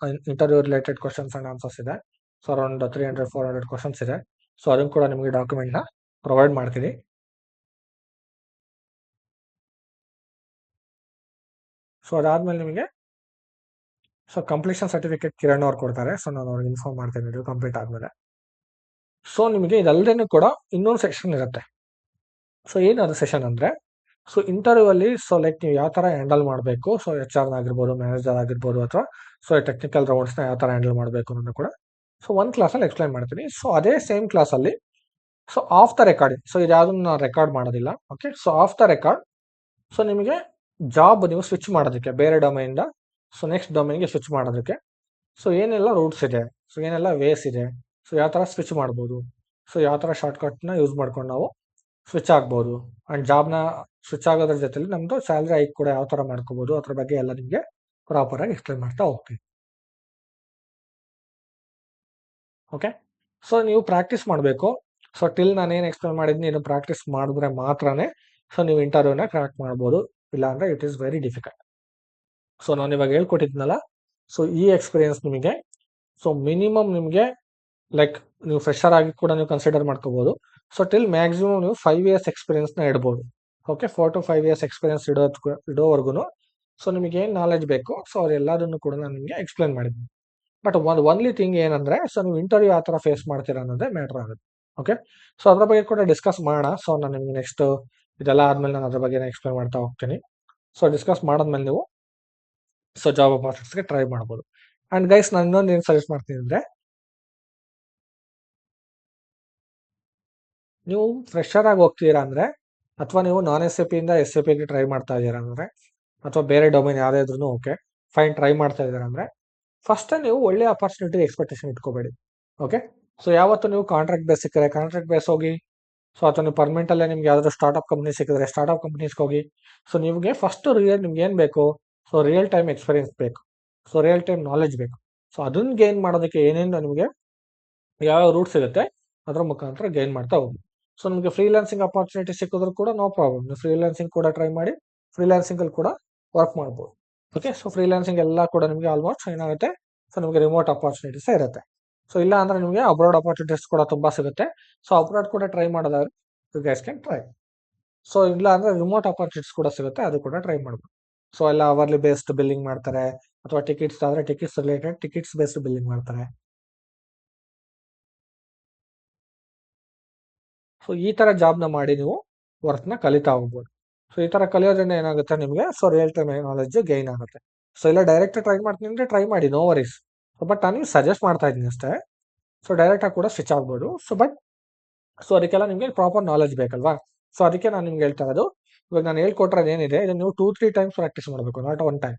Speaker 1: interview related questions and answers ಇದೆ. ಸೊ ಅರೌಂಡ್ 300-400 ಕ್ವಶನ್ಸ್ ಇದೆ. ಸೊ ಅದನ್ನು ಕೂಡ ನಿಮಗೆ ಡಾಕ್ಯುಮೆಂಟ್ನ ಪ್ರೊವೈಡ್ ಮಾಡ್ತೀನಿ. ಸೊ ಅದಾದ್ಮೇಲೆ ನಿಮಗೆ ಸೊ ಕಂಪ್ಲೀಷನ್ ಸರ್ಟಿಫಿಕೇಟ್ ಕಿರಣ್ ಅವ್ರು ಕೊಡ್ತಾರೆ. ಸೊ ನಾನು ಅವ್ರಿಗೆ ಇನ್ಫಾರ್ಮ್ ಮಾಡ್ತೀನಿ ಇದು ಕಂಪ್ಲೀಟ್ ಆದ್ಮೇಲೆ. ಸೊ ನಿಮಗೆ ಇದಲ್ಲದೇನು ಕೂಡ ಇನ್ನೊಂದು ಸೆಷನ್ ಇರುತ್ತೆ. ಸೊ ಏನು ಅದು ಸೆಷನ್ ಅಂದ್ರೆ, ಸೊ ಇಂಟರ್ವ್ಯೂ ಅಲ್ಲಿ ಸೊ ನೀವು ಯಾವ ತರ ಹ್ಯಾಂಡಲ್ ಮಾಡಬೇಕು, ಸೊ HR ಆಗಿರ್ಬೋದು, ಮ್ಯಾನೇಜರ್ ಆಗಿರ್ಬೋದು, ಅಥವಾ ಸೊ ಟೆಕ್ನಿಕಲ್ ರೌಂಡ್ಸ್ನ ಯಾವ ತರ ಹ್ಯಾಂಡಲ್ ಮಾಡಬೇಕು ಅನ್ನೋದು ಕೂಡ ಸೊ ಒಂದು ಕ್ಲಾಸಲ್ಲಿ ಎಕ್ಸ್ಪ್ಲೈನ್ ಮಾಡ್ತೀನಿ. ಸೊ ಅದೇ ಸೇಮ್ ಕ್ಲಾಸಲ್ಲಿ so of the recording, so ಇದು ಯಾವ್ದನ್ನು ನಾನು ರೆಕಾರ್ಡ್ ಮಾಡೋದಿಲ್ಲ. Okay, so of the record so ನಿಮಗೆ ಜಾಬ್ ನೀವು ಸ್ವಿಚ್ ಮಾಡೋದಕ್ಕೆ ಬೇರೆ ಡೊಮೈನಿಂದ ಸೊ ನೆಕ್ಸ್ಟ್ ಡೊಮೈನ್ಗೆ ಸ್ವಿಚ್ ಮಾಡೋದಕ್ಕೆ ಸೊ ಏನೆಲ್ಲ ರೂಟ್ಸ್ ಇದೆ, ಸೊ ಏನೆಲ್ಲ ವೇಸ್ ಇದೆ, ಸೊ ಯಾವ ಥರ ಸ್ವಿಚ್ ಮಾಡ್ಬೋದು, ಸೊ ಯಾವ ಥರ ಶಾರ್ಟ್ಕಟ್ನ ಯೂಸ್ ಮಾಡ್ಕೊಂಡು ನಾವು ಸ್ವಿಚ್ ಆಗ್ಬೋದು. ಆ್ಯಂಡ್ ಜಾಬ್ನ ಸ್ವಿಚ್ ಆಗೋದ್ರ ಜೊತೆಲಿ ನಮ್ಮದು ಸ್ಯಾಲ್ರಿ ಹೈಕ್ ಕೂಡ ಯಾವ ಥರ ಮಾಡ್ಕೋಬೋದು, ಅದ್ರ ಬಗ್ಗೆ ಎಲ್ಲ ನಿಮಗೆ ಪ್ರಾಪರಾಗಿ ಎಕ್ಸ್ಪ್ಲೇನ್ ಮಾಡ್ತಾ ಹೋಗ್ತೀವಿ. ಓಕೆ, ಸೊ ನೀವು ಪ್ರಾಕ್ಟೀಸ್ ಮಾಡಬೇಕು. ಸೊ ಟಿಲ್ ನಾನೇನು ಎಕ್ಸ್ಪ್ಲೇನ್ ಮಾಡಿದ್ನಿ ಇದನ್ನು ಪ್ರಾಕ್ಟೀಸ್ ಮಾಡಿದ್ರೆ ಮಾತ್ರನೇ ಸೊ ನೀವು ಇಂಟರ್ವ್ಯೂನ ಕ್ರ್ಯಾಕ್ ಮಾಡ್ಬೋದು. ಇಲ್ಲಾಂದ್ರೆ it is very difficult. So ನಾನು ಇವಾಗ ಹೇಳ್ಕೊಟ್ಟಿದ್ನಲ್ಲ, ಸೊ ಈ ಎಕ್ಸ್ಪೀರಿಯನ್ಸ್ ನಿಮಗೆ ಸೊ ಮಿನಿಮಮ್ ನಿಮಗೆ ನೀವು ಫ್ರೆಶರ್ ಆಗಿ ಕೂಡ ನೀವು ಕನ್ಸಿಡರ್ ಮಾಡ್ಕೋಬಹುದು. ಸೊ ಟಿಲ್ ಮ್ಯಾಕ್ಸಿಮಮ್ ನೀವು 5 years ಎಕ್ಸ್ಪೀರಿಯನ್ಸ್ನ ಇಡ್ಬೋದು. ಓಕೆ, 4 to 5 years ಎಕ್ಸ್ಪೀರಿಯನ್ಸ್ ಇಡೋವರೆಗೂ ಸೊ ನಿಮಗೆ ಏನು ನಾಲೆಜ್ ಬೇಕು ಸೊ ಅದೆಲ್ಲದನ್ನು ಕೂಡ ನಾನು ನಿಮಗೆ ಎಕ್ಸ್ಪ್ಲೇನ್ ಮಾಡಿದ್ದೀನಿ. ಬಟ್ ಒನ್ಲಿ ಥಿಂಗ್ ಏನಂದ್ರೆ, ಸೊ ನೀವು ಇಂಟರ್ವ್ಯೂ ಯಾವ ಥರ ಫೇಸ್ ಮಾಡ್ತೀರಾ ಅನ್ನೋದೇ ಮ್ಯಾಟರ್ ಆಗುತ್ತೆ. ಓಕೆ, ಸೊ ಅದ್ರ ಬಗ್ಗೆ ಕೂಡ ಡಿಸ್ಕಸ್ ಮಾಡೋಣ. ಸೊ ನಾನು ನಿಮಗೆ ನೆಕ್ಸ್ಟ್ ಇದೆಲ್ಲ ಆದ್ಮೇಲೆ ನಾನು ಅದ್ರ ಬಗ್ಗೆ ಎಕ್ಸ್ಪ್ಲೇನ್ ಮಾಡ್ತಾ ಹೋಗ್ತೀನಿ. ಸೊ ಡಿಸ್ಕಸ್ ಮಾಡಾದ್ಮೇಲೆ ನೀವು ಸೊ ಜಾಬ್ ಅಪಾರ್ಚುನಿಟೀಸ್ಗೆ ಟ್ರೈ ಮಾಡ್ಬೋದು. ಅಂಡ್ ಗೈಸ್, ನಾನು ಇನ್ನೊಂದು ಏನು ಸಜೆಸ್ಟ್ ಮಾಡ್ತೀನಿ ಅಂದ್ರೆ, ನೀವು ಫ್ರೆಶರ್ ಆಗಿ ಹೋಗ್ತೀರಾ ಅಂದ್ರೆ, ಅಥವಾ ನೀವು ನಾನ್ SAP ಇಂದ SAPಗೆ ಟ್ರೈ ಮಾಡ್ತಾ ಇದ್ದೀರಾ ಅಂದ್ರೆ, ಅಥವಾ ಬೇರೆ ಡೊಮೈನ್ ಯಾವುದೇ ಇದ್ರೂ ಓಕೆ ಫೈನ್ ಟ್ರೈ ಮಾಡ್ತಾ ಇದ್ದೀರಾ ಅಂದ್ರೆ, ಫಸ್ಟ್ ನೀವು ಒಳ್ಳೆ ಅಪಾರ್ಚುನಿಟಿ ಎಕ್ಸ್ಪೆಕ್ಟೇಷನ್ ಇಟ್ಕೋಬೇಡಿ. ಓಕೆ, ಸೊ ಯಾವತ್ತು ನೀವು ಕಾಂಟ್ರಾಕ್ಟ್ ಬೇಸ್ ಸಿಕ್ಕರೆ ಕಾಂಟ್ರಾಕ್ಟ್ ಬೇಸ್ ಹೋಗಿ, ಸೊ ಅಥವಾ ನೀವು ಪರ್ಮನೆಂಟ್ ಅಲ್ಲೇ ನಿಮ್ಗೆ ಯಾವ್ದಾದ್ರು ಸ್ಟಾರ್ಟ್ಅಪ್ ಕಂಪ್ನಿ ಸಿಕ್ಕಿದ್ರೆ ಸ್ಟಾರ್ಟ್ಅಪ್ ಕಂಪ್ನೀಸ್ಗೆ ಹೋಗಿ. ಸೊ ನಿಮಗೆ ಫಸ್ಟ್ ನಿಮ್ಗೆ ಏನು ಬೇಕು, ಸೊ ರಿಯಲ್ ಟೈಮ್ ಎಕ್ಸ್ಪೀರಿಯನ್ಸ್ ಬೇಕು, ಸೊ ರಿಯಲ್ ಟೈಮ್ ನಾಲೆಜ್ ಬೇಕು. ಸೊ ಅದನ್ನ ಗೇನ್ ಮಾಡೋದಕ್ಕೆ ಏನೇನು ನಿಮಗೆ ಯಾವ ರೂಟ್ ಸಿಗುತ್ತೆ ಅದರ ಮುಖಾಂತರ ಗೇನ್ ಮಾಡ್ತಾ ಹೋಗಿ. ಸೊ ನಿಮಗೆ ಫ್ರೀಲಾನ್ಸಿಂಗ್ ಅಪಾರ್ಚುನಿಟಿ ಸಿಕ್ಕಿದ್ರು ಕೂಡ ನೋ ಪ್ರಾಬ್ಲಮ್, ನೀವು ಫ್ರೀಲಾನ್ಸಿಂಗ್ ಕೂಡ ಟ್ರೈ ಮಾಡಿ, ಫ್ರೀಲಾನ್ಸಿಂಗ್ ಅಲ್ಲಿ ಕೂಡ ವರ್ಕ್ ಮಾಡ್ಬೋದು. ಓಕೆ, ಸೊ ಫ್ರೀಲಾನ್ಸಿಂಗ್ ಎಲ್ಲ ಕೂಡ ನಿಮಗೆ ಆಲ್ಮೋಸ್ಟ್ ಏನಾಗುತ್ತೆ, ಸೊ ನಿಮಗೆ ರಿಮೋಟ್ ಅಪಾರ್ಚುನಿಟೀಸ್ ಇರುತ್ತೆ. ಸೊ ಇಲ್ಲ ಅಂದ್ರೆ ನಿಮಗೆ ಅಬ್ರಾಡ್ ಅಪಾರ್ಚುನಿಟೀಸ್ ಕೂಡ ತುಂಬಾ ಸಿಗುತ್ತೆ. ಸೊ ಅಬ್ರಾಡ್ ಕೂಡ ಟ್ರೈ ಮಾಡೋದಾದ್ರೆ you guys can try. So ಇಲ್ಲ ಅಂದ್ರೆ ರಿಮೋಟ್ ಅಪಾರ್ಚುನಿಟೀಸ್ ಕೂಡ ಸಿಗುತ್ತೆ, ಅದು ಕೂಡ ಟ್ರೈ ಮಾಡ್ಬೋದು. ಸೊ ಎಲ್ಲ ಅವರ್ಲಿ ಬೇಸ್ಡ್ ಬಿಲ್ಲಿಂಗ್ ಮಾಡ್ತಾರೆ, ಅಥವಾ ಟಿಕೆಟ್ಸ್ ಆದರೆ tickets related tickets based billing ಮಾಡ್ತಾರೆ. ಸೊ ಈ ತರ ಜಾಬ್ನ ಮಾಡಿ ನೀವು ವರ್ಕ್ನ ಕಲಿತಾ ಹೋಗ್ಬೋದು. ಸೊ ಈ ತರ ಕಲಿಯೋದ್ರಿಂದ ಏನಾಗುತ್ತೆ ನಿಮಗೆ so real time knowledge gain ಆಗುತ್ತೆ. ಸೊ ಇಲ್ಲ ಡೈರೆಕ್ಟ್ ಟ್ರೈ ಮಾಡ್ತೀನಿ ಅಂದ್ರೆ ಟ್ರೈ ಮಾಡಿ, ನೋ ವರೀಸ್. ಬಟ್ ನಾನು ನಿಮ್ಗೆ ಸಜೆಸ್ಟ್ ಮಾಡ್ತಾ ಇದ್ದೀನಿ ಅಷ್ಟೇ. ಸೊ ಡೈರೆಕ್ಟ್ ಆಗಿ ಕೂಡ ಸ್ವಿಚ್ ಆಗ್ಬೋದು. ಸೊ ಅದಕ್ಕೆಲ್ಲ ನಿಮಗೆ ಪ್ರಾಪರ್ ನಾಲೆಜ್ ಬೇಕಲ್ವಾ. ಸೊ ಅದಕ್ಕೆ ನಾನು ನಿಮ್ಗೆ ಹೇಳ್ತಾ ಇರೋದು, ಇವಾಗ ನಾನು ಹೇಳ್ಕೊಟ್ರೆ ಏನಿದೆ ಇದನ್ನ ನೀವು 2-3 ಟೈಮ್ಸ್ ಪ್ರಾಕ್ಟೀಸ್ ಮಾಡಬೇಕು, ನಾಟ್ ಒನ್ ಟೈಮ್.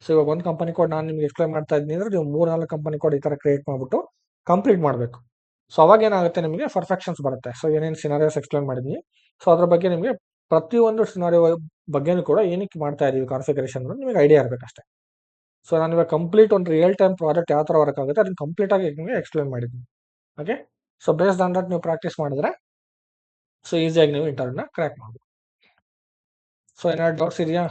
Speaker 1: ಸೊ ಇವಾಗ ಒಂದು ಕಂಪನಿ ಕೋಡ್ ನಾನು ನಿಮ್ಗೆ ಎಕ್ಸ್ಪ್ಲೈನ್ ಮಾಡ್ತಾ ಇದ್ದೀನಿ ಅಂದ್ರೆ ನೀವು 3-4 ಕಂಪನಿ ಕೋಡ್ ಈ ತರ ಕ್ರಿಯೇಟ್ ಮಾಡ್ಬಿಟ್ಟು ಕಂಪ್ಲೀಟ್ ಮಾಡಬೇಕು. ಸೊ ಅವಾಗ ಏನಾಗುತ್ತೆ ನಿಮಗೆ ಪರ್ಫೆಕ್ಷನ್ಸ್ ಬರುತ್ತೆ. ಸೊ ಏನೇನು ಸಿನಾರಿಯೋಸ್ ಎಕ್ಸ್ಪ್ಲೈನ್ ಮಾಡಿದ್ನಿ, ಸೊ ಅದ್ರ ಬಗ್ಗೆ ನಿಮಗೆ ಪ್ರತಿಯೊಂದು ಸಿನಾರಿಯೋ ಬಗ್ಗೆನೂ ಕೂಡ ಏನಕ್ಕೆ ಮಾಡ್ತಾ ಇದೀವಿ ಕಾನ್ಫಿಗರೇಷನ್ ನಿಮಗೆ ಐಡಿಯಾ ಇರಬೇಕಷ್ಟೇ. ಸೊ ನಾನು ಇವಾಗ ಕಂಪ್ಲೀಟ್ ಒಂದು ರಿಯಲ್ ಟೈಮ್ ಪ್ರಾಜೆಕ್ಟ್ ಯಾವ ತರ ವರ್ಕ್ ಆಗುತ್ತೆ ಅದನ್ನ ಕಂಪ್ಲೀಟ್ ಆಗಿ ನಿಮಗೆ ಎಕ್ಸ್ಪ್ಲೈನ್ ಮಾಡಿದ್ದೀನಿ. Okay, so based on that ನೀವು ಪ್ರಾಕ್ಟೀಸ್ ಮಾಡಿದ್ರೆ ಸೊ ಈಸಿಯಾಗಿ ನೀವು ಇಂಟರ್ವ್ಯೂನ ಕ್ರ್ಯಾಕ್ ಮಾಡ್ಬೋದು. ಸೊ ಏನಾದ್ರು ಡೌಟ್ಸ್ ಇದೆಯಾ?